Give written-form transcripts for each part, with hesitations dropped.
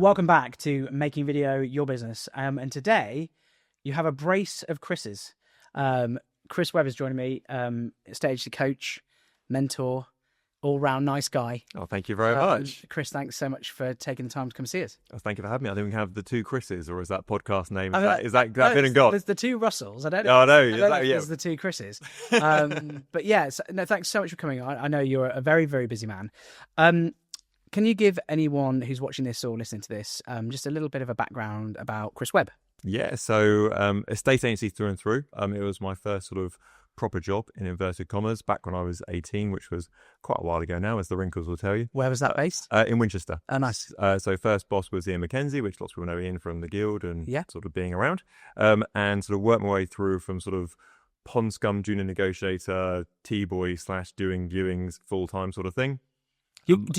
Welcome back to Making Video Your Business. And today you have a brace of Chris's. Chris Webb is joining me, estate agency coach, mentor, all-round nice guy. Oh, thank you very much. Chris, thanks so much for taking the time to come see us. Oh, thank you for having me. I think we can have the two Chris's, or is that podcast name? Is that been and gone? There's the two Russells. I don't know. Oh, no. There's the two Chris's. But yeah, no, thanks so much for coming. I know you're a very, very busy man. Can you give anyone who's watching this or listening to this just a little bit of a background about Chris Webb? Yeah, so estate agency through and through. It was my first sort of proper job in inverted commas back when I was 18, which was quite a while ago now, as the wrinkles will tell you. Where was that based? In Winchester. Oh, nice. So first boss was Ian McKenzie, which lots of people know Ian from the Guild and sort of being around, and sort of worked my way through from sort of pond scum junior negotiator, T-boy / doing viewings full-time sort of thing.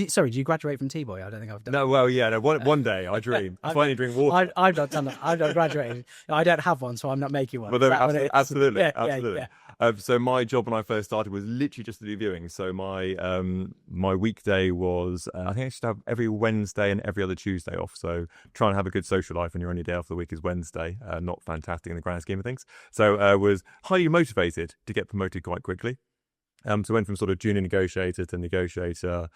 Sorry, do you graduate from T-boy? I don't think I've done. No, well, yeah, no, one day I dream. I finally drink water. I've not done that. I've not graduated. I don't have one, so I'm not making one. Well, absolutely. Yeah. So my job when I first started was literally just to do viewing. So my weekday was I think I should have every Wednesday and every other Tuesday off. So try and have a good social life, and your only day off the week is Wednesday. Not fantastic in the grand scheme of things. So was highly motivated to get promoted quite quickly. So went from sort of junior negotiator to negotiator,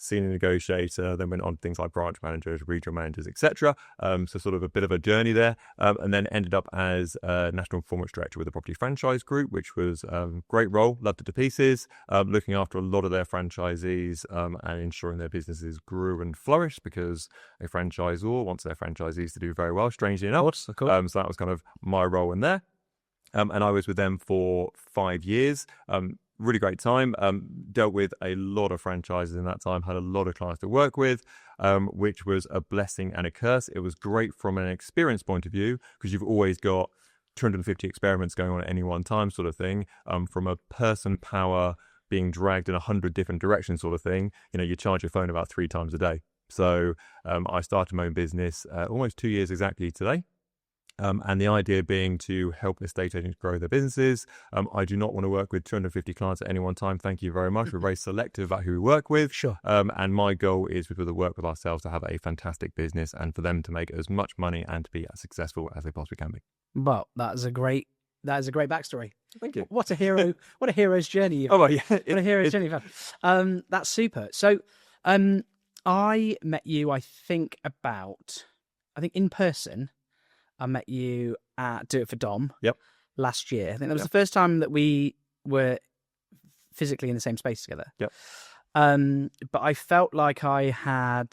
senior negotiator, then went on to things like branch managers, regional managers, etc. So sort of a bit of a journey there, and then ended up as national performance director with the property franchise group, which was a great role, loved it to pieces, looking after a lot of their franchisees and ensuring their businesses grew and flourished, because a franchisor wants their franchisees to do very well, strangely enough. Of course. So that was kind of my role in there. And I was with them for 5 years. Really great time. Dealt with a lot of franchises in that time, had a lot of clients to work with, which was a blessing and a curse. It was great from an experience point of view, because you've always got 250 experiments going on at any one time sort of thing. From a person power being dragged in 100 different directions sort of thing, you charge your phone about 3 times a day. So I started my own business almost 2 years exactly today. And the idea being to help estate agents grow their businesses. I do not want to work with 250 clients at any one time. Thank you very much. We're very selective about who we work with. Sure. And my goal is for people that work with ourselves to have a fantastic business and for them to make as much money and to be as successful as they possibly can be. Well, that is a great backstory. Thank you. What a hero! What a hero's journey! Oh, well, yeah. What a hero's journey! That's super. So, I met you. I think in person. I met you at Do It For Dom last year. I think that was the first time that we were physically in the same space together. Yep. But I felt like I had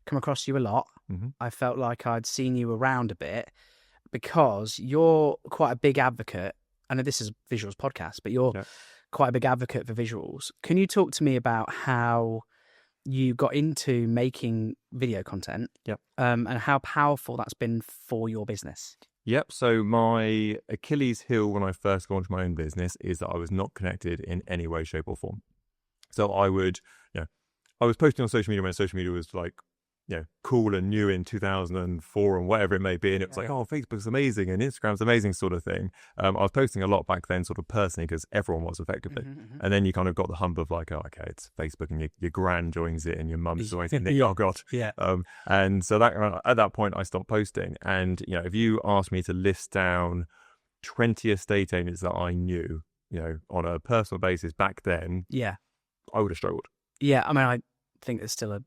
come across you a lot. Mm-hmm. I felt like I'd seen you around a bit, because you're quite a big advocate. I know this is a visuals podcast, but you're quite a big advocate for visuals. Can you talk to me about how you got into making video content, and how powerful that's been for your business? Yep. So my Achilles heel when I first launched my own business is that I was not connected in any way, shape or form. So I was posting on social media when social media was like, cool and new in 2004 and whatever it may be. And it was like, oh, Facebook's amazing and Instagram's amazing sort of thing. I was posting a lot back then sort of personally, because everyone was effectively. Mm-hmm. And then you kind of got the hump of like, oh, okay, it's Facebook, and your gran joins it and your mum joins it. Oh, God. Yeah. And so that at that point, I stopped posting. And, if you asked me to list down 20 estate agents that I knew, on a personal basis back then, I would have struggled. Yeah. I mean, I think there's still a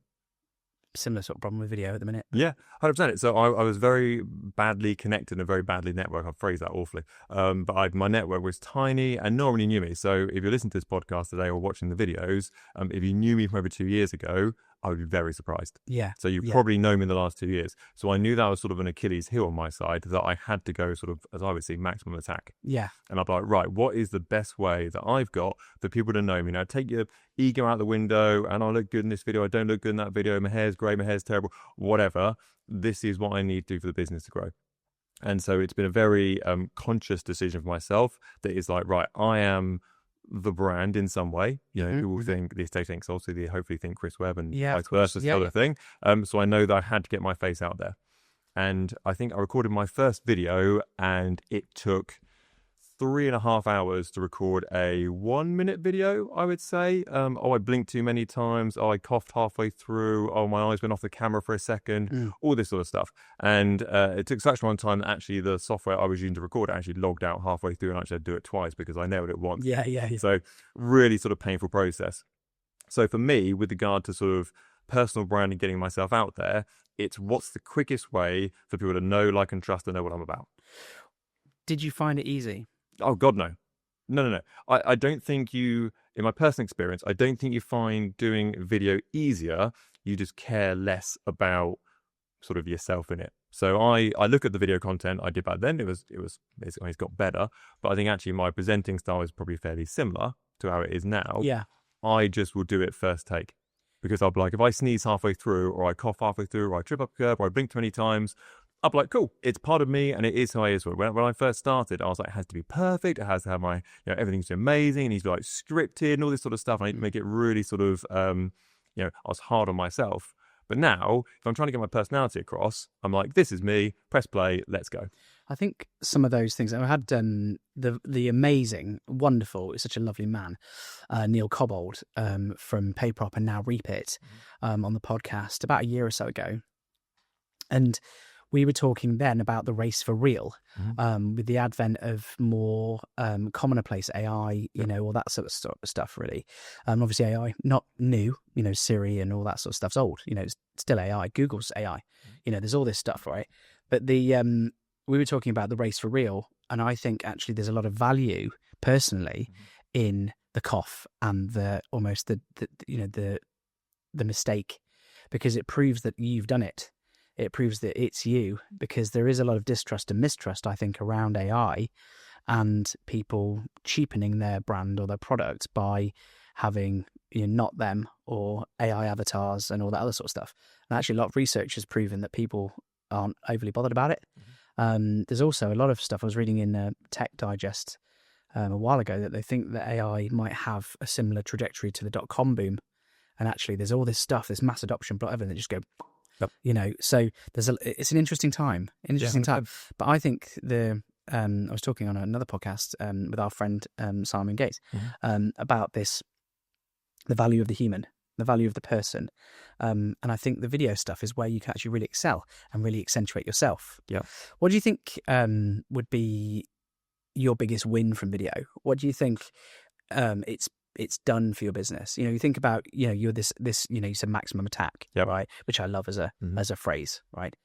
similar sort of problem with video at the minute. Yeah, 100%. So I was very badly connected and very badly networked. I'll phrase that awfully. But my network was tiny and no one really knew me. So if you're listening to this podcast today or watching the videos, if you knew me from over 2 years ago, I would be very surprised. Yeah. So you probably know me in the last 2 years. So I knew that was sort of an Achilles heel on my side, that I had to go sort of, as I would say, maximum attack. Yeah. And I'd be like, right, what is the best way that I've got for people to know me? Now, take your ego out the window, and I look good in this video, I don't look good in that video, my hair's grey, my hair's terrible, whatever. This is what I need to do for the business to grow. And so it's been a very conscious decision for myself that is like, right, I am the brand in some way. People think the estate agent consultancy, they hopefully think Chris Webb and vice versa, sort of thing. So I know that I had to get my face out there. And I think I recorded my first video and it took 3.5 hours to record a 1-minute video, I would say. I blinked too many times. I coughed halfway through. My eyes went off the camera for a second. All this sort of stuff. And it took such a long time that actually the software I was using to record actually logged out halfway through, and I actually had to do it twice because I nailed it once. Yeah. So really sort of painful process. So for me, with regard to sort of personal branding, getting myself out there, it's what's the quickest way for people to know, like, and trust and know what I'm about. Did you find it easy? Oh, God, no. No. I don't think in my personal experience, I don't think you find doing video easier. You just care less about sort of yourself in it. So I look at the video content I did back then. It's got better, but I think actually my presenting style is probably fairly similar to how it is now. Yeah. I just will do it first take, because I'll be like, if I sneeze halfway through, or I cough halfway through, or I trip up a curb, or I blink 20 times, I'll be like, cool, it's part of me, and it is who I is. When I first started, I was like, it has to be perfect. It has to have my, everything's amazing. It needs to be like scripted and all this sort of stuff. I need to make it really sort of, I was hard on myself. But now, if I'm trying to get my personality across, I'm like, this is me, press play, let's go. I think some of those things, I had the amazing, wonderful, such a lovely man, Neil Cobbold from Payprop and now Repeat on the podcast about a year or so ago. And we were talking then about the race for real, with the advent of more commonplace AI, all that sort of stuff, really. Obviously, AI, not new, Siri and all that sort of stuff's old. It's still AI. Google's AI. There's all this stuff, right? But we were talking about the race for real, and I think actually there's a lot of value, personally, in the cough and the mistake, because it proves that you've done it. It proves that it's you, because there is a lot of distrust and mistrust, I think, around AI and people cheapening their brand or their product by having not them or AI avatars and all that other sort of stuff. And actually, a lot of research has proven that people aren't overly bothered about it. There's also a lot of stuff I was reading in Tech Digest a while ago that they think that AI might have a similar trajectory to the .com boom. And actually, there's all this stuff, this mass adoption, but everything that just go... Yep. So it's an interesting time. But I think I was talking on another podcast with our friend Simon Gates about this, the value of the human, the value of the person. And I think the video stuff is where you can actually really excel and really accentuate yourself. Yeah. What do you think would be your biggest win from video? What do you think it's done for your business? You think about, you're this, you said maximum attack, right? Which I love as a phrase, right?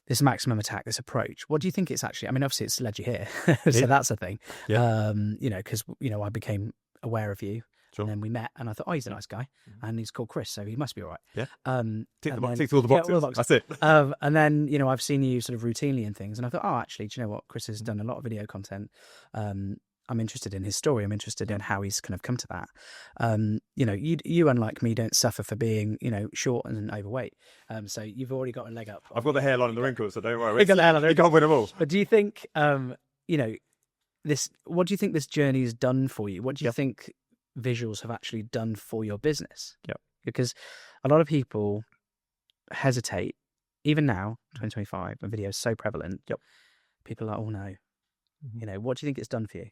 This maximum attack, this approach. What do you think it's actually? I mean, obviously it's led you here, so that's a thing. Yeah. Because I became aware of you, and then we met, and I thought, oh, he's a nice guy, and he's called Chris, so he must be all right. Yeah. Tick all the boxes. That's it. And then I've seen you sort of routinely in things, and I thought, oh, actually, do you know what? Chris has done a lot of video content. I'm interested in his story. I'm interested in how he's kind of come to that. You unlike me, don't suffer for being, short and overweight. So you've already got a leg up. I've got the hairline and the wrinkles, so don't worry. You got the hairline. You can't win them all. But do you think, what do you think this journey has done for you? What do you think visuals have actually done for your business? Yeah. Because a lot of people hesitate, even now, 2025, when video is so prevalent. Yep. People are like, oh no. What do you think it's done for you?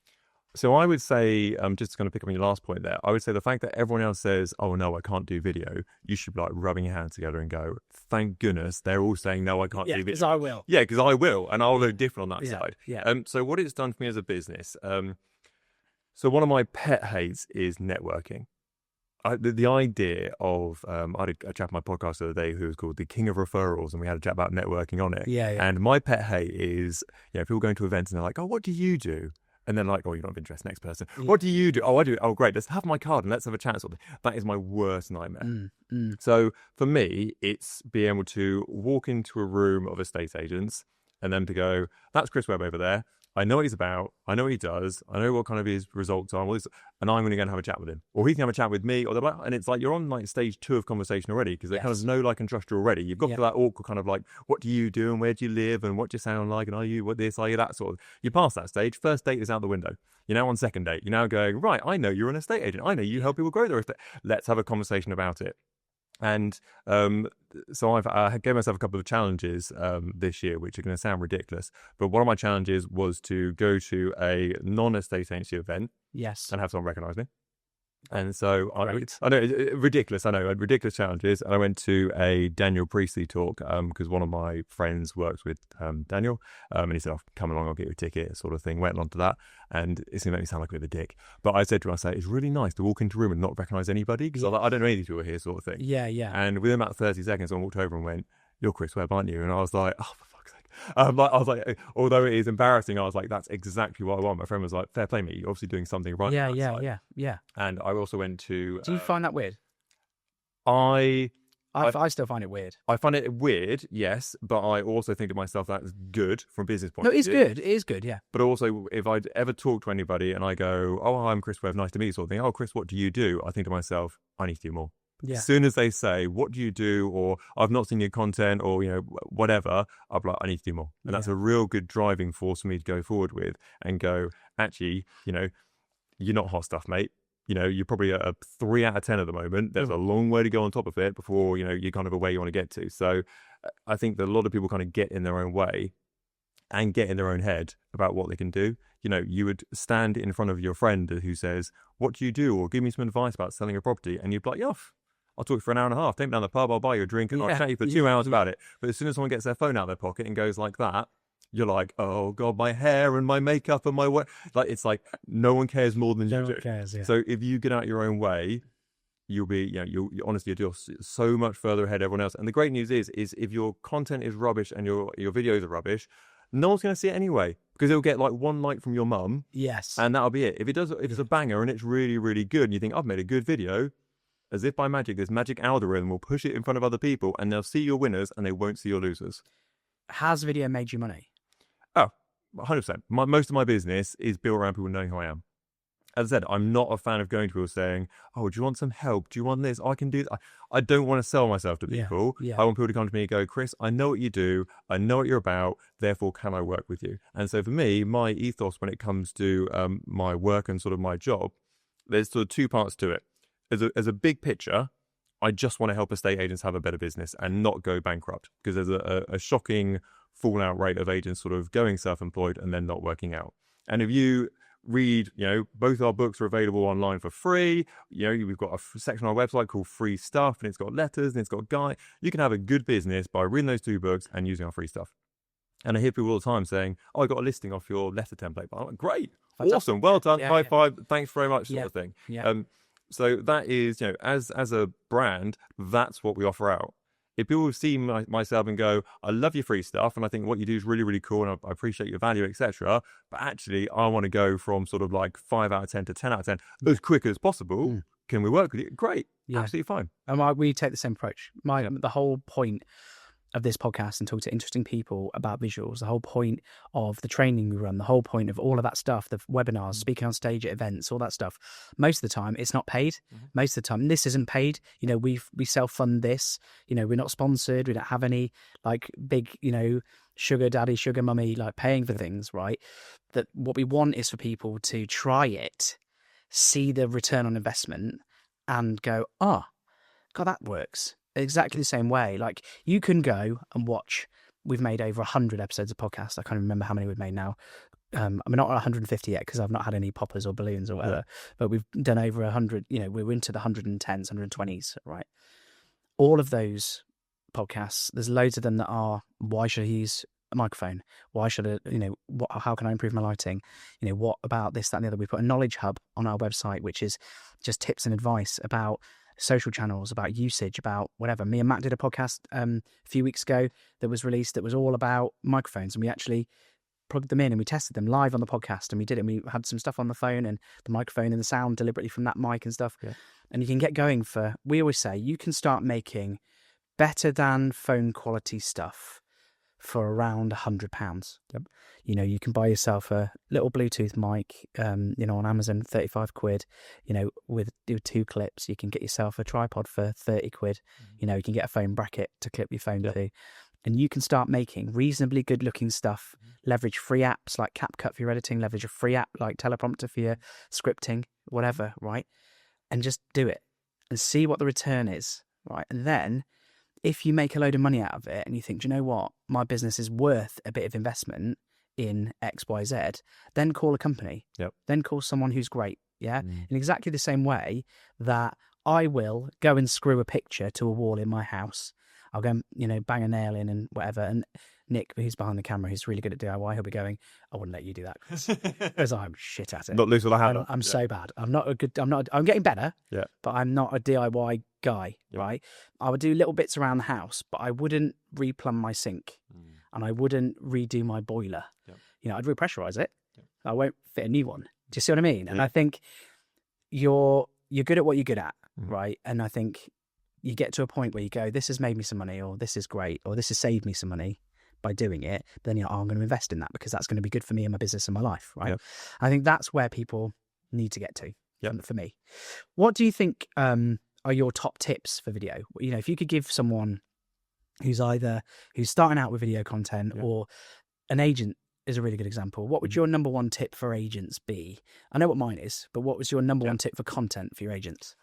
So I would say, just to kind of pick up on your last point there, I would say the fact that everyone else says, oh no, I can't do video, you should be like rubbing your hands together and go, thank goodness they're all saying, no, I can't do video. Because I will. Yeah, because I will, and I'll look different on that side. Yeah. So what it's done for me as a business, so one of my pet hates is networking. The idea of, I had a chat on my podcast the other day who was called The King of Referrals, and we had a chat about networking on it. Yeah. And my pet hate is, people going to events and they're like, oh, what do you do? And then like, oh, you're not of interest, next person. Yeah. What do you do? Oh, I do. Oh, great. Let's have my card and let's have a chat. That is my worst nightmare. So for me, it's being able to walk into a room of estate agents and then to go, that's Chris Webb over there. I know what he's about. I know what he does. I know what kind of his results are. And I'm going to go and have a chat with him. Or he can have a chat with me. And it's like you're on like stage 2 of conversation already, because they kind of know, like, and trust you already. You've got to that awkward kind of like, what do you do and where do you live and what do you sound like and are you what this, are you that sort of. You pass that stage. First date is out the window. You're now on second date. You're now going, right, I know you're an estate agent. I know you help people grow their estate. Let's have a conversation about it. And so I gave myself a couple of challenges this year, which are going to sound ridiculous. But one of my challenges was to go to a non-estate agency event Yes. and have someone recognise me. And so Right. I know, ridiculous. I know, ridiculous challenges. And I went to a Daniel Priestley talk because one of my friends works with Daniel, and he said, "I'll come along, I'll get you a ticket," sort of thing. Went along to that, and it's gonna make me sound like a bit of a dick. But I said to him, I say, "It's really nice to walk into a room and not recognise anybody because I don't know any of these people here," sort of thing. Yeah, yeah. And within about 30 seconds, someone walked over and went, "You're Chris Webb, aren't you?" And I was like, "Oh, for fuck's sake." I was like, although it is embarrassing, I was like, that's exactly what I want. My friend was like, "Fair play, mate. You're obviously doing something right." Yeah. And I also went to. Do you find that weird? I still find it weird. I find it weird, yes, but I also think to myself that's good from a business point No, of view. it's good. It is good, yeah. But also, if I'd ever talk to anybody and I go, "Oh, hi, I'm Chris Webb, nice to meet you," sort of thing. "Oh, Chris, what do you do?" I think to myself, I need to do more. Yeah. As soon as they say, "What do you do?" or "I've not seen your content," or whatever, I'm like, I need to do more. And that's a real good driving force for me to go forward with and go, actually, you're not hot stuff, mate. You're probably a 3 out of 10 at the moment. There's a long way to go on top of it before, you're kind of where you want to get to. So I think that a lot of people kind of get in their own way and get in their own head about what they can do. You would stand in front of your friend who says, "What do you do?" or "Give me some advice about selling a property." And you'd be like, "Yeah, I'll talk for an hour and a half. Take me down the pub, I'll buy you a drink, and I'll chat you for 2 hours about it." But as soon as someone gets their phone out of their pocket and goes like that, you're like, "Oh God, my hair and my makeup and my what?" Like, it's like no one cares more than you do. No one cares, yeah. So if you get out your own way, you'll be, you honestly, you're so much further ahead of everyone else. And the great news is if your content is rubbish and your videos are rubbish, no one's going to see it anyway because it'll get like one like from your mum. Yes. And that'll be it. If it's a banger and it's really, really good and you think, "I've made a good video," as if by magic, this magic algorithm will push it in front of other people and they'll see your winners and they won't see your losers. Has video made you money? Oh, 100%. Most of my business is built around people knowing who I am. As I said, I'm not a fan of going to people saying, "Oh, do you want some help? Do you want this? I can do that." I don't want to sell myself to people. Yeah. I want people to come to me and go, "Chris, I know what you do. I know what you're about. Therefore, can I work with you?" And so for me, my ethos when it comes to my work and sort of my job, there's sort of 2 parts to it. As a big picture, I just want to help estate agents have a better business and not go bankrupt because there's a shocking fallout rate of agents sort of going self-employed and then not working out. And if you read, both our books are available online for free. We've got a section on our website called Free Stuff, and it's got letters and it's got guide. You can have a good business by reading those 2 books and using our free stuff. And I hear people all the time saying, "Oh, I got a listing off your letter template." But I'm like, "Great, awesome, well done, high five, thanks very much," sort of thing. Yeah. So that is, as a brand, that's what we offer out. If people see myself and go, "I love your free stuff, and I think what you do is really, really cool, and I appreciate your value, etc. But actually, I want to go from sort of like 5 out of 10 to 10 out of 10 as quick as possible. Can we work with you?" Great, absolutely fine. And we take the same approach. The whole point of this podcast and talk to interesting people about visuals, the whole point of the training we run, the whole point of all of that stuff, the webinars, speaking on stage at events, all that stuff, most of the time it's not paid. Most of the time this isn't paid. We self-fund this. We're not sponsored. We don't have any like big sugar daddy, sugar mummy like paying for things, right? That what we want is for people to try it, see the return on investment and go, "Oh God, that works." Exactly the same way. Like you can go and watch. We've made over 100 episodes of podcasts. I can't even remember how many we've made now. I'm not at 150 yet because I've not had any poppers or balloons or whatever. But we've done over 100. We're into the 110s, 120s, right? All of those podcasts. There's loads of them that are. Why should I use a microphone? Why should I? How can I improve my lighting? What about this, that, and the other? We put a knowledge hub on our website, which is just tips and advice about social channels, about usage, about whatever. Me and Matt did a podcast a few weeks ago that was released that was all about microphones, and we actually plugged them in and we tested them live on the podcast, and we did it. And we had some stuff on the phone and the microphone and the sound deliberately from that mic and stuff. Yeah. And you can get going we always say you can start making better than phone quality stuff for around £100. Yep. You can buy yourself a little Bluetooth mic, on Amazon, 35 quid, with 2 clips. You can get yourself a tripod for 30 quid. You can get a phone bracket to clip your phone to. And you can start making reasonably good looking stuff, leverage free apps like CapCut for your editing, leverage a free app like Teleprompter for your scripting, whatever, right? And just do it and see what the return is. right? And then if you make a load of money out of it and you think, do you know what, my business is worth a bit of investment in X, Y, Z, then call a company. Yep. Then call someone who's great. Yeah. In exactly the same way that I will go and screw a picture to a wall in my house. I'll go, bang a nail in and whatever. And Nick, who's behind the camera, who's really good at DIY, he'll be going, I wouldn't let you do that because I'm shit at it. Not loose with a hammer. I'm so bad. I'm getting better, but I'm not a DIY guy, right? I would do little bits around the house, but I wouldn't replumb my sink and I wouldn't redo my boiler. I'd repressurize it. I won't fit a new one. Do you see what I mean? And I think you're good at what you're good at, right? And I think you get to a point where you go, this has made me some money, or this is great, or this has saved me some money by doing it. Then I'm going to invest in that because that's going to be good for me and my business and my life, right? I think that's where people need to get to for me. What do you think are your top tips for video? If you could give someone who's starting out with video content or an agent is a really good example. What would your number one tip for agents be? I know what mine is, but what was your number one tip for content for your agents?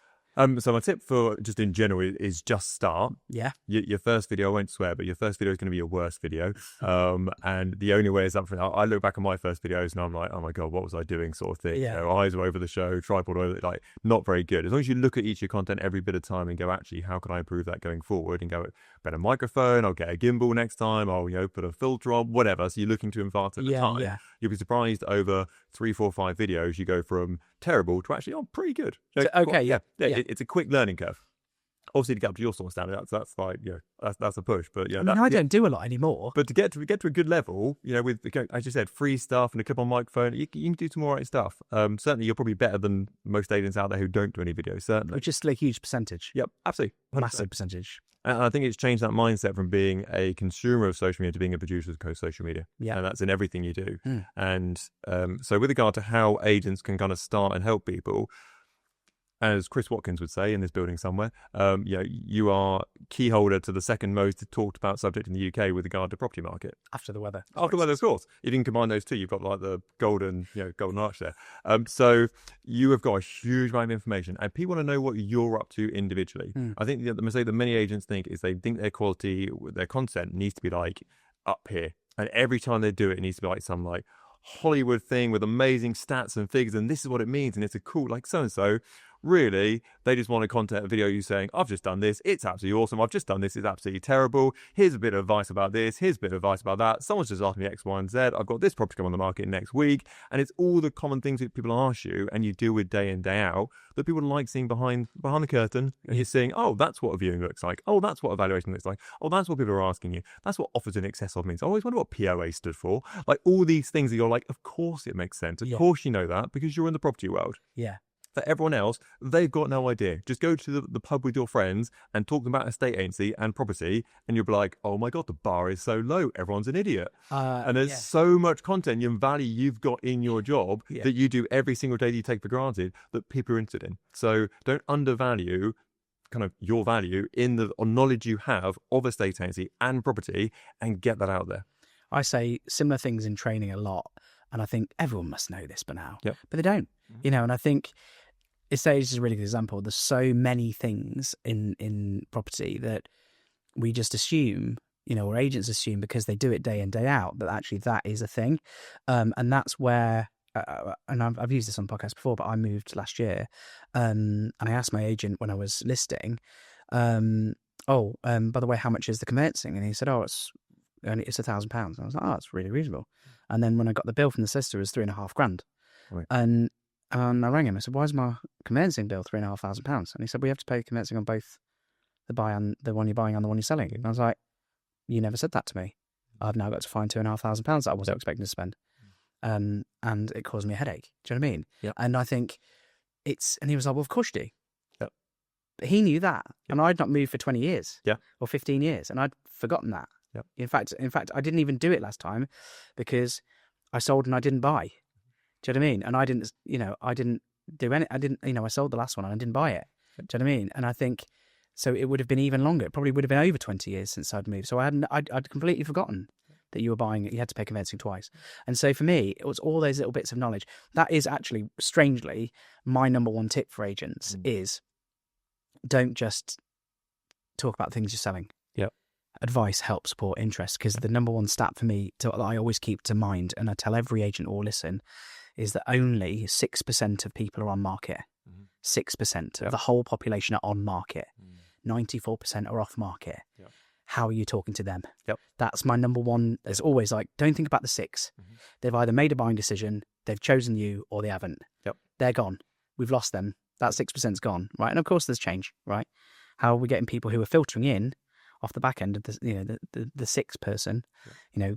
So my tip for just in general is just start. Yeah. Your first video, I won't swear, but your first video is going to be your worst video. And the only way is up for I look back at my first videos and I'm like, oh my God, what was I doing sort of thing? Eyes were over the show, tripod over, like not very good. As long as you look at each of your content every bit of time and go, actually, how can I improve that going forward? And go, better microphone, I'll get a gimbal next time, I'll put a filter on, whatever. So you're looking to advance at the time. Yeah. You'll be surprised over 3, 4, 5 videos, you go from terrible to actually, pretty good. It's a quick learning curve. Obviously, to get up to your sort of standard, that's like, that's a push. But I don't do a lot anymore. But to get to a good level, with, as you said, free stuff and a clip-on microphone, you can do some more right stuff. Certainly, you're probably better than most agents out there who don't do any videos. Certainly, which is still a huge percentage. Yep, absolutely, 100%. Massive percentage. And I think it's changed that mindset from being a consumer of social media to being a producer of social media. Yeah. And that's in everything you do. And so with regard to how agents can kind of start and help people, as Chris Watkins would say in this building somewhere, you are key holder to the second most talked about subject in the UK with regard to property market. After the weather. After the weather, of course. If you can combine those two, you've got like the golden arch there. So you have got a huge amount of information and people want to know what you're up to individually. I think the mistake that many agents think is they think their quality, their content needs to be like up here. And every time they do it, it needs to be like some like Hollywood thing with amazing stats and figures and this is what it means and it's a cool like so-and-so. Really, they just want a content video you saying, I've just done this, it's absolutely awesome, I've just done this, it's absolutely terrible, here's a bit of advice about this, here's a bit of advice about that, someone's just asked me X, Y, and Z, I've got this property coming on the market next week, and it's all the common things that people ask you and you deal with day in, day out, that people like seeing behind the curtain, and you're seeing, oh, that's what a viewing looks like, oh, that's what evaluation looks like, oh, that's what people are asking you, that's what offers in excess of means, I always wonder what POA stood for, like all these things that you're like, of course it makes sense, of course you know that, because you're in the property world. Yeah. For everyone else, they've got no idea. Just go to the pub with your friends and talk about estate agency and property, and you'll be like, oh my God, the bar is so low. Everyone's an idiot. And there's so much content and value you've got in your job that you do every single day that you take for granted that people are interested in. So don't undervalue kind of your value in the knowledge you have of estate agency and property and get that out there. I say similar things in training a lot. And I think everyone must know this by now, but they don't, and I think estate agency is a really good example. There's so many things in property that we just assume, or agents assume because they do it day in, day out, that actually that is a thing. And that's where, and I've used this on the podcast before, but I moved last year and I asked my agent when I was listing, by the way, how much is the conveyancing? And he said, it's £1,000. I was like, that's really reasonable. And then when I got the bill from the solicitor, it was $3,500. Right. And I rang him. I said, why is my conveyancing bill £3,500? And he said, we have to pay conveyancing on both the buy and the one you're buying and the one you're selling. And I was like, you never said that to me. I've now got to find £2,500 that I wasn't expecting to spend. And it caused me a headache. Do you know what I mean? Yep. And I think and he was like, well, of course you do. Yep. But he knew that. Yep. And I'd not moved for 20 years or 15 years. And I'd forgotten that. Yep. In fact, I didn't even do it last time because I sold and I didn't buy. Do you know what I mean? And I didn't do any. I sold the last one and I didn't buy it. Do you know what I mean? And I think so. It would have been even longer. It probably would have been over 20 years since I'd moved. So I'd completely forgotten that you were buying it. You had to pay conveyancing twice. And so for me, it was all those little bits of knowledge. That is actually, strangely, my number one tip for agents is don't just talk about things you're selling. Yep. Advice, help, support, interest. Because the number one stat for me that I always keep to mind, and I tell every agent or listen, is that only 6% of people are on market. 6% of the whole population are on market. 94% are off market. Yep. How are you talking to them? Yep. That's my number one. There's always like, don't think about the 6. They've either made a buying decision, they've chosen you, or they haven't. Yep. They're gone. We've lost them. That 6%'s gone, right? And of course there's change, right? How are we getting people who are filtering in off the back end of the 6 person,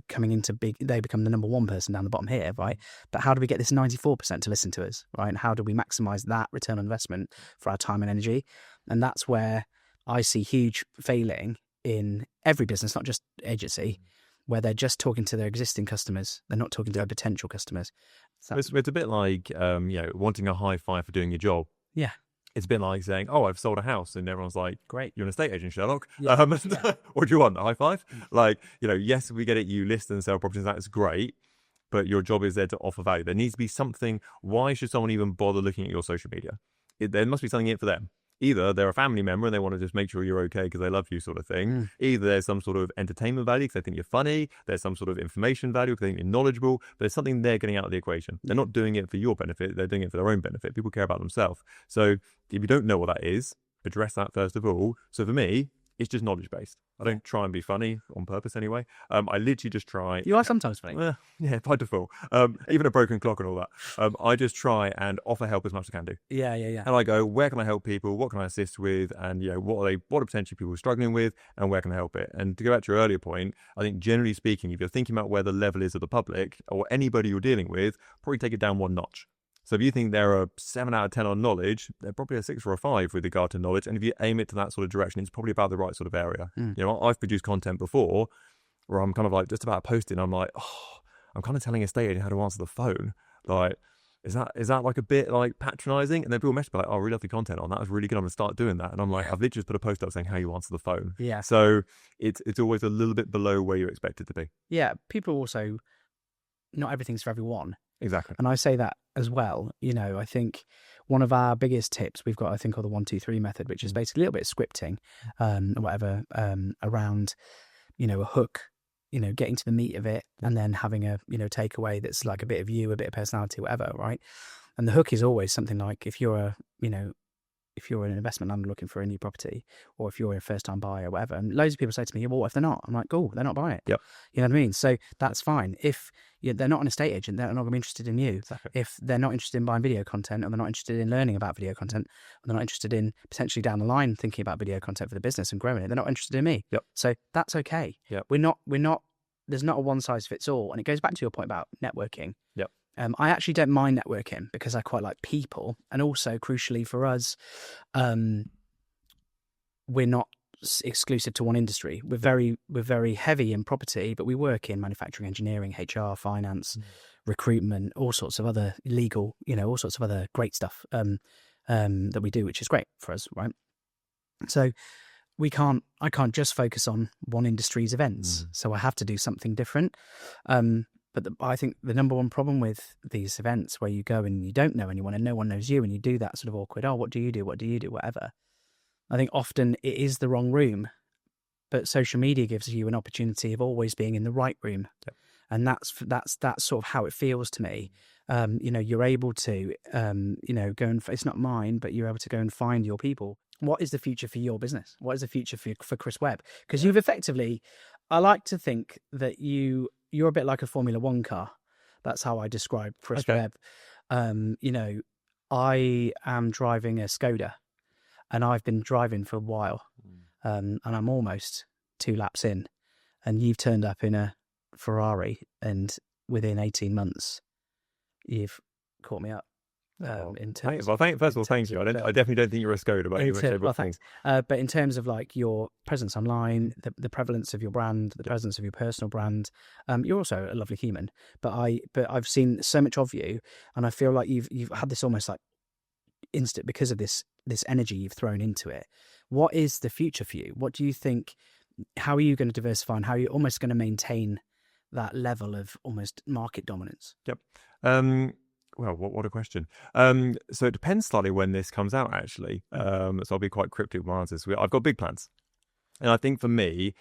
coming into they become the number 1 person down the bottom here, right? But how do we get this 94% to listen to us, right? And how do we maximize that return on investment for our time and energy? And that's where I see huge failing in every business, not just agency, where they're just talking to their existing customers. They're not talking to their potential customers. So, it's a bit like, wanting a high five for doing your job. Yeah. It's a bit like saying, "Oh, I've sold a house," and everyone's like, "Great, you're an estate agent, Sherlock." Yeah. What do you want? A high five? Yes, we get it. You list and sell properties. That's great, but your job is there to offer value. There needs to be something. Why should someone even bother looking at your social media? There must be something in it for them. Either they're a family member and they want to just make sure you're okay because they love you, sort of thing. Either there's some sort of entertainment value because they think you're funny. There's some sort of information value because they think you're knowledgeable. But there's something they're getting out of the equation. They're not doing it for your benefit. They're doing it for their own benefit. People care about themselves. So if you don't know what that is, address that first of all. So for me, it's just knowledge-based. I don't try and be funny on purpose anyway. I literally just try. You are sometimes funny. Yeah, by default. Even a broken clock and all that. I just try and offer help as much as I can do. Yeah. And I go, where can I help people? What can I assist with? And what are potentially people struggling with? And where can I help it? And to go back to your earlier point, I think generally speaking, if you're thinking about where the level is of the public or anybody you're dealing with, probably take it down 1 notch. So if you think they're a 7 out of 10 on knowledge, they're probably a 6 or a 5 with regard to knowledge. And if you aim it to that sort of direction, it's probably about the right sort of area. I've produced content before where I'm kind of like just about posting. I'm like, I'm kind of telling a estate agent how to answer the phone. Like, is that like a bit like patronizing? And then people message me like, "Oh, really lovely content on that. Was really good. I'm gonna start doing that." And I'm like, I've literally just put a post up saying how you answer the phone. Yeah. So it's always a little bit below where you expect it to be. Yeah. People also, not everything's for everyone. Exactly. And I say that as well. I think one of our biggest tips, we've got a thing called the 1-2-3 method, which is basically a little bit of scripting, around, a hook, getting to the meat of it, and then having a, takeaway that's like a bit of you, a bit of personality, whatever, right? And the hook is always something like if you're an investment landlord looking for a new property, or if you're a first-time buyer, or whatever, and loads of people say to me, "Well, what if they're not?" I'm like, "Oh, they're not buying it." Yep. You know what I mean? So that's fine. If they're not an estate agent, they're not going to be interested in you. Exactly. If they're not interested in buying video content, or they're not interested in learning about video content, or they're not interested in potentially down the line thinking about video content for the business and growing it, they're not interested in me. Yep. So that's okay. Yep. We're not. There's not a one size fits all, and it goes back to your point about networking. Yep. I actually don't mind networking because I quite like people, and also crucially for us, we're not exclusive to one industry. We're very heavy in property, but we work in manufacturing, engineering, HR, finance, recruitment, all sorts of other legal, all sorts of other great stuff that we do, which is great for us, right? So I can't just focus on one industry's events, so I have to do something different. But I think the number one problem with these events where you go and you don't know anyone and no one knows you, and you do that sort of awkward, "Oh, what do you do? What do you do?" whatever. I think often it is the wrong room, but social media gives you an opportunity of always being in the right room. Yep. And that's sort of how it feels to me. You're able to, go and, it's not mine, but you're able to go and find your people. What is the future for your business? What is the future for Chris Webb? Because you've effectively, I like to think that you're a bit like a Formula One car. That's how I describe Chris Webb. I am driving a Skoda, and I've been driving for a while, and I'm almost 2 laps in, and you've turned up in a Ferrari, and within 18 months, you've caught me up. First of all, thank you. I definitely don't think you're a Skoda, but thanks. But in terms of like your presence online, the prevalence of your brand, the presence of your personal brand, you're also a lovely human. But I've seen so much of you, and I feel like you've had this almost like instant because of this energy you've thrown into it. What is the future for you? What do you think? How are you going to diversify, and how are you almost going to maintain that level of almost market dominance? Yep. Well, what a question. So it depends slightly when this comes out, actually. So I'll be quite cryptic with my answers. I've got big plans. And I think for me,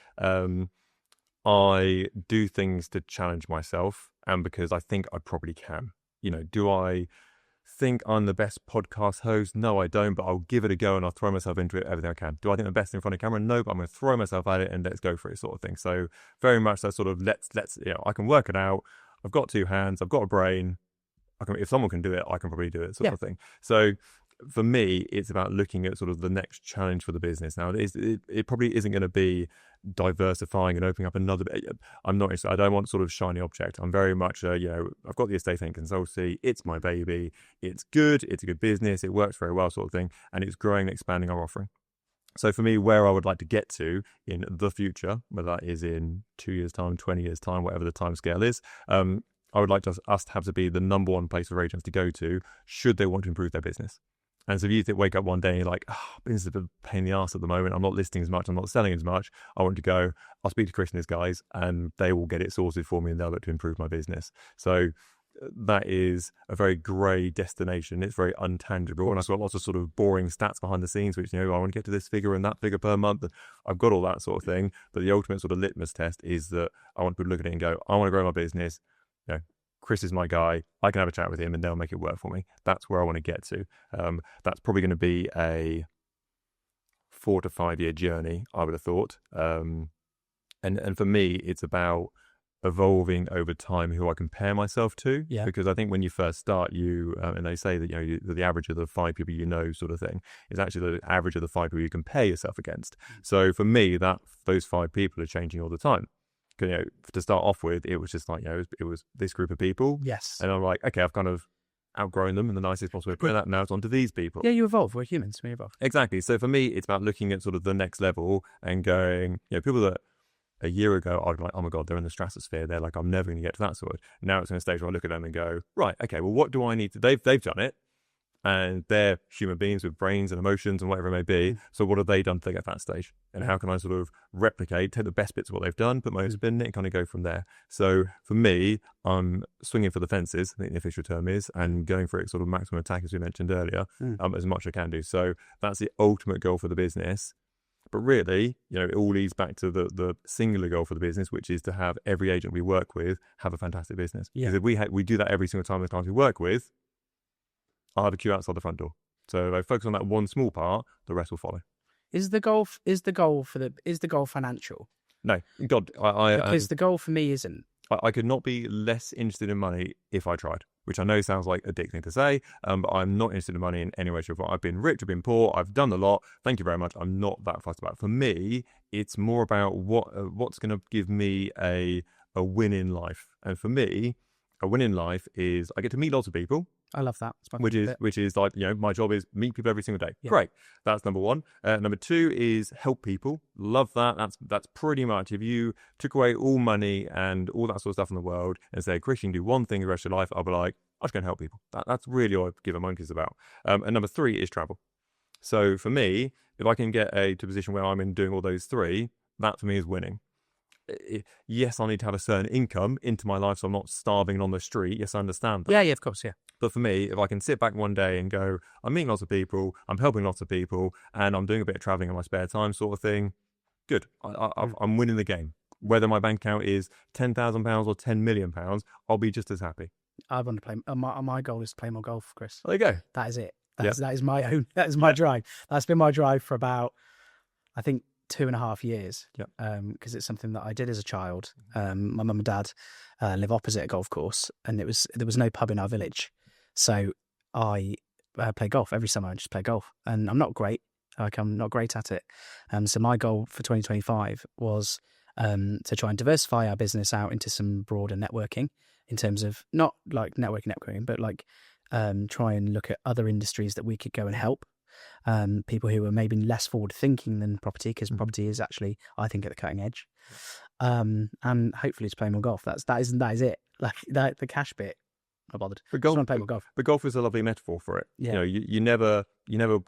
I do things to challenge myself, and because I think I probably can. Do I think I'm the best podcast host? No, I don't, but I'll give it a go and I'll throw myself into it everything I can. Do I think I'm best in front of camera? No, but I'm going to throw myself at it and let's go for it sort of thing. So very much that sort of let's I can work it out. I've got 2 hands, I've got a brain. If someone can do it, I can probably do it sort of thing. So for me, it's about looking at sort of the next challenge for the business. Now, it probably isn't going to be diversifying and opening up another. I'm not interested. I don't want sort of shiny object. I'm very much, I've got the estate agent consultancy. It's my baby. It's good. It's a good business. It works very well sort of thing. And it's growing and expanding our offering. So for me, where I would like to get to in the future, whether that is in 2 years' time, 20 years' time, whatever the time scale is, I would like us to have to be the number one place for agents to go to should they want to improve their business. And so if you wake up one day and you're like, business is a bit of a pain in the ass at the moment. I'm not listing as much. I'm not selling as much. I want to go, I'll speak to Chris and his guys and they will get it sorted for me and they'll look to improve my business. So that is a very grey destination. It's very untangible. And I've got lots of sort of boring stats behind the scenes, which, I want to get to this figure and that figure per month. I've got all that sort of thing. But the ultimate sort of litmus test is that I want people to look at it and go, I want to grow my business. Chris is my guy. I can have a chat with him and they'll make it work for me. That's where I want to get to. That's probably going to be a 4 to 5 year journey, I would have thought. And for me, it's about evolving over time who I compare myself to. Yeah. Because I think when you first start, and they say that the average of the 5 people sort of thing is actually the average of the 5 people you compare yourself against. So for me, those 5 people are changing all the time. To start off with, it was just like, it was this group of people. Yes. And I'm like, okay, I've kind of outgrown them in the nicest possible way. And now it's on to these people. Yeah, you evolve. We're humans. We evolve. Exactly. So for me, it's about looking at sort of the next level and going, people that a year ago, I'd be like, oh my God, they're in the stratosphere. They're like, I'm never going to get to that sort. Now it's in a stage where I look at them and go, right, okay, well, what do I need to, they've done it. And they're human beings with brains and emotions and whatever it may be. So what have they done to get to that stage? And how can I sort of replicate, take the best bits of what they've done, put my own spin in it and kind of go from there. So for me, I'm swinging for the fences, I think the official term is, and going for it sort of maximum attack, as we mentioned earlier, as much as I can do. So that's the ultimate goal for the business. But really, it all leads back to the singular goal for the business, which is to have every agent we work with have a fantastic business. Yeah. Because if we do that every single time the clients we work with, I'll have a queue outside the front door. So if I focus on that one small part, the rest will follow. Is the goal financial? No, God, because the goal for me isn't. I could not be less interested in money if I tried, which I know sounds like a dick thing to say, but I'm not interested in money in any way, shape, or form. I've been rich, I've been poor, I've done a lot. Thank you very much. I'm not that fussed about it. For me, it's more about what's going to give me a win in life. And for me, a win in life is I get to meet lots of people. I love that. Which is like, my job is meet people every single day. Yeah. Great. That's number one. Number two is help people. Love that. That's pretty much, if you took away all money and all that sort of stuff in the world and say, Chris, you can do one thing the rest of your life, I'll be like, I'm just going to help people. That's really all I give a monkey's about. And number three is travel. So for me, if I can get to a position where I'm in doing all those three, that for me is winning. Yes, I need to have a certain income into my life so I'm not starving on the street. Yes, I understand that. Yeah, of course, yeah. But for me, if I can sit back one day and go, I'm meeting lots of people, I'm helping lots of people, and I'm doing a bit of traveling in my spare time sort of thing, good. I'm winning the game. Whether my bank account is £10,000 or £10 million, I'll be just as happy. I want to play. My goal is to play more golf, Chris. There you go. That is it. That is my own. That is my drive. That's been my drive for about, I think, 2.5 years. Because it's something that I did as a child. My mum and dad live opposite a golf course, and there was no pub in our village, so I play golf every summer. I just play golf, and I'm not great. I'm not great at it. So my goal for 2025 was to try and diversify our business out into some broader networking, in terms of not like networking, but like try and look at other industries that we could go and help. People who are maybe less forward thinking than property, because property is actually, I think, at the cutting edge. And hopefully to play more golf. That is it. Like the cash bit, not bothered. But golf, just want to play more golf. But golf is a lovely metaphor for it. Yeah. You never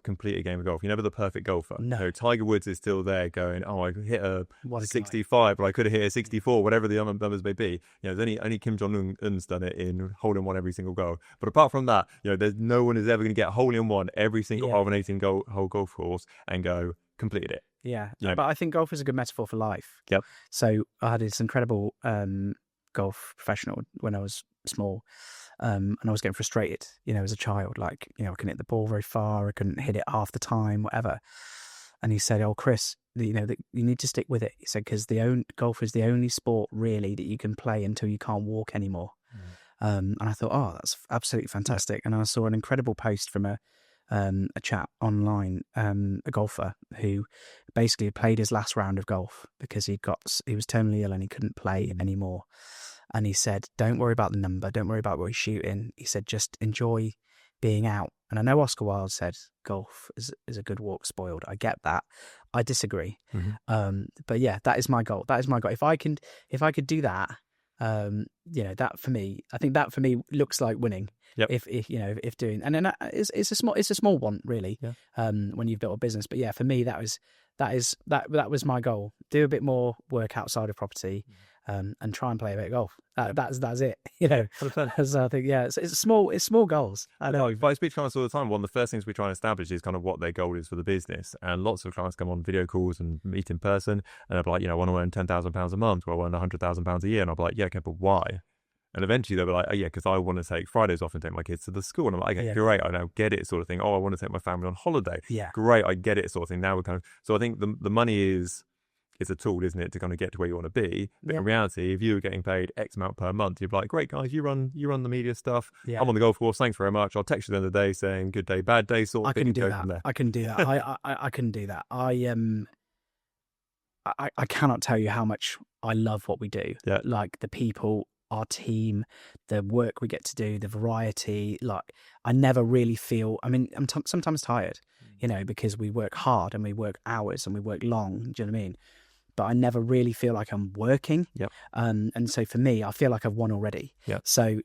complete a game of golf. You're never the perfect golfer. No. Tiger Woods is still there going, I hit a 65, but I could have hit a 64, whatever the numbers may be. Only Kim Jong-un's done it in hole-in-one every single goal. But apart from that, there's no one is ever going to get hole-in-one every single hole of an 18-hole golf course and go, completed it. Yeah. Yeah. But I think golf is a good metaphor for life. Yep. So I had this incredible golf professional when I was small, and I was getting frustrated, as a child. Like, I couldn't hit the ball very far, I couldn't hit it half the time, whatever. And he said, "Oh, Chris, you need to stick with it." He said, "Because golf is the only sport really that you can play until you can't walk anymore." And I thought, "Oh, that's absolutely fantastic." And I saw an incredible post from a chap online, a golfer who basically had played his last round of golf because he was terminally ill and he couldn't play anymore. And he said, "Don't worry about the number. Don't worry about what he's shooting." He said, "Just enjoy being out." And I know Oscar Wilde said golf is a good walk spoiled. I get that. I disagree. But yeah, that is my goal. That is my goal. If I could do that, that for me, I think that for me looks like winning. Yep. If doing, and then it's a small one really. Yeah. When you've built a business, but yeah, for me that was my goal. Do a bit more work outside of property, and try and play a bit of golf. That's it. So I think it's small goals. I know. But I speak to clients all the time. One of the first things we try and establish is kind of what their goal is for the business. And lots of clients come on video calls and meet in person, and they're like, I want to earn £10,000 a month, or I want £100,000 a year, and I'll be like, yeah, okay, but why? And eventually they'll be like, "Oh yeah, because I want to take Fridays off and take my kids to the school." And I'm like, "Okay, great, I now get it," sort of thing. "Oh, I want to take my family on holiday." Yeah, great, I get it, sort of thing. Now we're kind of, so I think the money is a tool, isn't it, to kind of get to where you want to be. But in reality, if you were getting paid X amount per month, you'd be like, "Great, guys, you run the media stuff. Yeah. I'm on the golf course. Thanks very much. I'll text you at the end of the day saying good day, bad day, sort of thing." I couldn't do that. I couldn't do that. I cannot tell you how much I love what we do. Yeah. Like the people, our team, the work we get to do, the variety. Like I never really feel, I'm sometimes tired, because we work hard and we work hours and we work long. Do you know what I mean? But I never really feel like I'm working. Yep. And so for me, I feel like I've won already. Yep. So,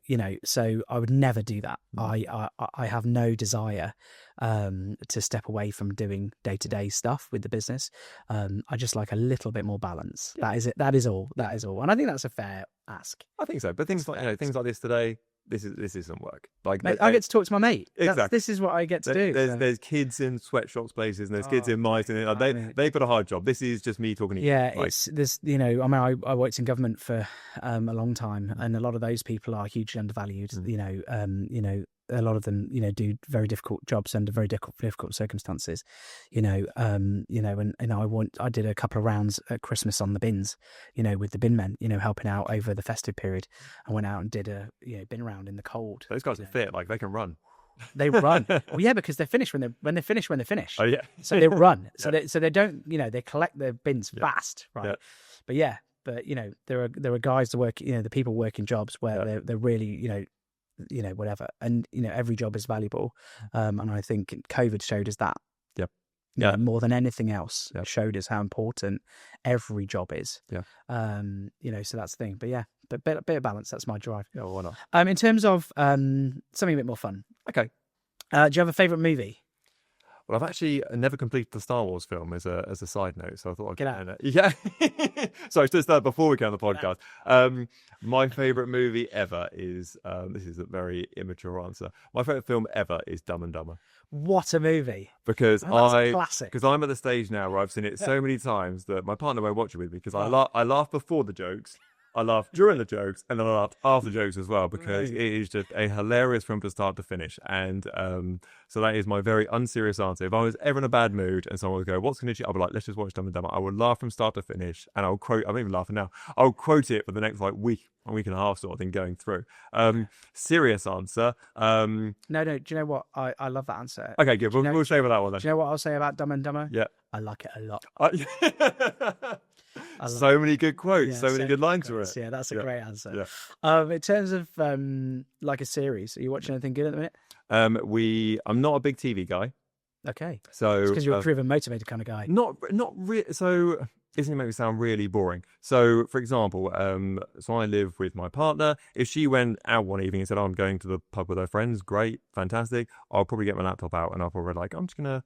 so I would never do that. I have no desire to step away from doing day-to-day stuff with the business. I just like a little bit more balance. Yeah. That is it. That is all. And I think that's a fair ask. I think so. But things like this today, this isn't work. Like mate, I get to talk to my mate. Exactly. This is what I get to do. There's kids in sweatshops places, and there's kids in mice, and they've got a hard job. This is just me talking to you. Yeah, it's this. I worked in government for a long time, and a lot of those people are hugely undervalued. A lot of them, do very difficult jobs under very difficult circumstances, and I did a couple of rounds at Christmas on the bins, with the bin men, helping out over the festive period. I went out and did a bin round in the cold. Those guys are fit, like they can run. They run. Well, yeah, because they're finished when they finish. Oh yeah. So they run. So they don't, they collect their bins fast, right? Yeah. But there are guys that work, the people working jobs where they're really, whatever. And, every job is valuable. And I think COVID showed us that. Yep. Yeah. More than anything else, showed us how important every job is. Yeah. So that's the thing. But yeah, but bit of balance, that's my drive. Yeah, why not? In terms of something a bit more fun. Okay. Do you have a favourite movie? Well, I've actually never completed the Star Wars film as a side note, so I thought I'd get out. Yeah. So I just that before we go on the podcast. My favourite movie ever is this is a very immature answer. My favourite film ever is Dumb and Dumber. What a movie! Because classic. Because I'm at the stage now where I've seen it so many times that my partner won't watch it with me because I laugh before the jokes. I laughed during the jokes, and then I laughed after the jokes as well, because it is just a hilarious film from start to finish. And so that is my very unserious answer. If I was ever in a bad mood and someone would go, "What's going to?" I'll be like, "Let's just watch Dumb and Dumber." I would laugh from start to finish, and I'll quote. I'm even laughing now. I'll quote it for the next week and a half sort of thing going through. Serious answer. No. Do you know what? I love that answer. Okay, good. We'll shave that one then. Do you know what I'll say about Dumb and Dumber? Yeah, I like it a lot. So many good quotes, so many good lines for it. Yeah, that's a great answer. Yeah. In terms of like a series, are you watching anything good at the minute? I'm not a big TV guy. Okay. So it's because you're a driven, motivated kind of guy. Not really. So isn't it make me sound really boring? So for example, so I live with my partner. If she went out one evening and said, "I'm going to the pub with her friends," great, fantastic. I'll probably get my laptop out and I'll probably I'm just gonna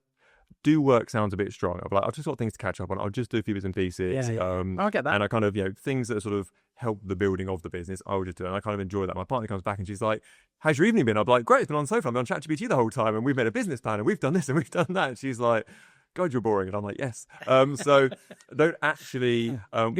do work sounds a bit strong. I'll be like, I've just got things to catch up on. I'll just do a few bits and pieces. Yeah. I'll get that. And I kind of, things that sort of help the building of the business, I would just do it. And I kind of enjoy that. My partner comes back and she's like, "How's your evening been?" I'll be like, "Great, it's been on so far. I've been on ChatGPT the whole time and we've made a business plan and we've done this and we've done that." And she's like, God, you're boring. And I'm like, yes. So I don't actually... you're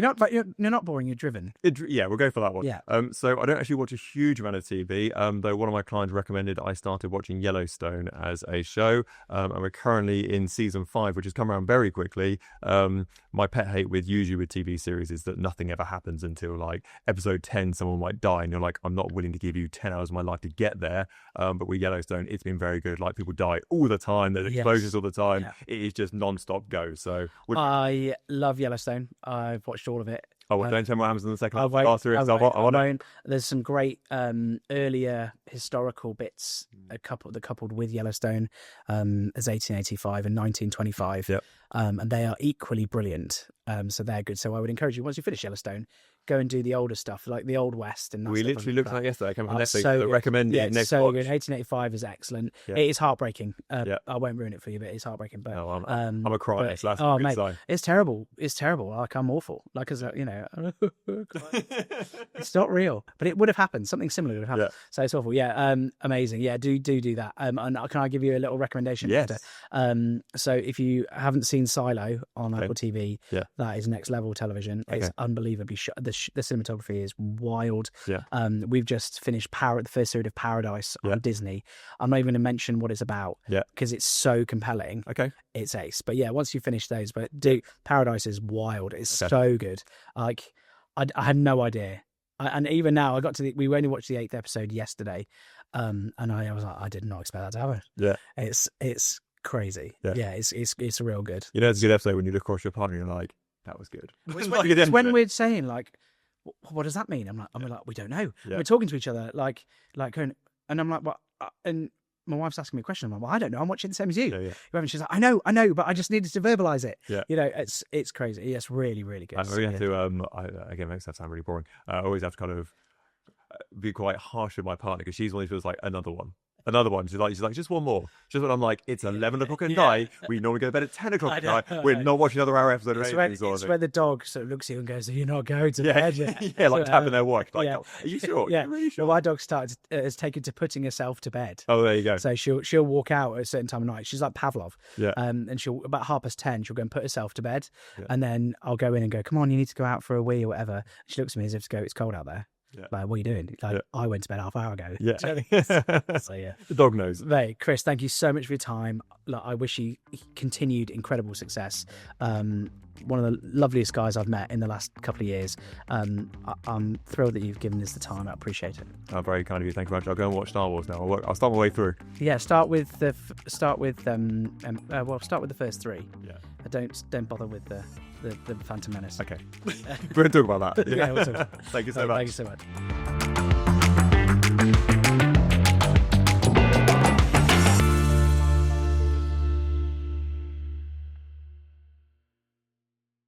not boring, you're driven. Yeah, we'll go for that one. Yeah. So I don't actually watch a huge amount of TV, though one of my clients recommended I started watching Yellowstone as a show, and we're currently in season 5, which has come around very quickly. My pet hate usually with TV series is that nothing ever happens until like episode 10, someone might die, and you're like, I'm not willing to give you 10 hours of my life to get there. But with Yellowstone, it's been very good. Like, people die all the time, there's explosions all the time. Yeah. It is just non-stop go. So I love Yellowstone. I've watched all of it. Oh, well, don't tell me what happens in the second I half. won't. There's some great earlier historical bits coupled with Yellowstone, as 1885 and 1925. Yep. And they are equally brilliant. So they're good. So I would encourage you, once you finish Yellowstone, go and do the older stuff, like the Old West. And we literally looked at that yesterday. I came from Netflix. So recommend it next so watch. good. 1885 is excellent. Yeah. It is heartbreaking. I won't ruin it for you, but it's heartbreaking. But I'm a cry. So that's a good sign. It's terrible. It's terrible. Like, I'm awful. Like, as it's not real, but it would have happened. Something similar would have happened. Yeah. So it's awful. Yeah. Amazing. Yeah. Do that. And can I give you a little recommendation? Yes. So if you haven't seen Silo on Apple TV, that is next level television. It's unbelievably shot. The cinematography is wild. Yeah. We've just finished the first series of Paradise on Disney. I'm not even going to mention what it's about because it's so compelling. Okay. It's ace. But yeah, once you finish those, Paradise is wild. It's so good. Like, I had no idea. And even now, we only watched the 8th episode yesterday. And I was like, I did not expect that to happen. Yeah. It's crazy. Yeah. It's real good. You know, it's a good episode when you look across your partner and you're like, that was good. It's when we're saying, like, what does that mean? I'm like, we don't know. Yeah. We're talking to each other like, and I'm like, what? And my wife's asking me a question. I'm like, well, I don't know. I'm watching the same as you. Yeah. And she's like, I know, but I just needed to verbalize it. Yeah. You know, it's crazy. Yeah, it's really, really good. I really have to. Again, makes that sound really boring. I always have to kind of be quite harsh with my partner because she's one who feels like another one. She's like, just one more. Just when I'm like, it's 11 o'clock at night. We normally go to bed at 10 o'clock at night. We're not watching another hour episode of anything. It's where the dog sort of looks at you and goes, "Are you not going to bed yet?" Yeah, like tapping their watch. Like, are you sure? Yeah. Are you really sure? Well, my dog has taken to putting herself to bed. Oh, there you go. So she'll walk out at a certain time of night. She's like Pavlov. Yeah. And she'll, about 10:30, she'll go and put herself to bed. Yeah. And then I'll go in and go, "Come on, you need to go out for a wee or whatever." She looks at me as if to go, "It's cold out there." Yeah. Like, what are you doing? Like, I went to bed half hour ago. Yeah. So yeah. The dog knows. Hey, Chris, thank you so much for your time. Look, I wish you continued incredible success. One of the loveliest guys I've met in the last couple of years. I'm thrilled that you've given us the time. I appreciate it. Oh, very kind of you. Thank you very much. I'll go and watch Star Wars now. I'll start my way through. Yeah, start with the first 3. Yeah. Don't bother with the Phantom Menace. Okay. We're going to talk about that. Yeah, we'll talk. Thank you so much. Thank you so much.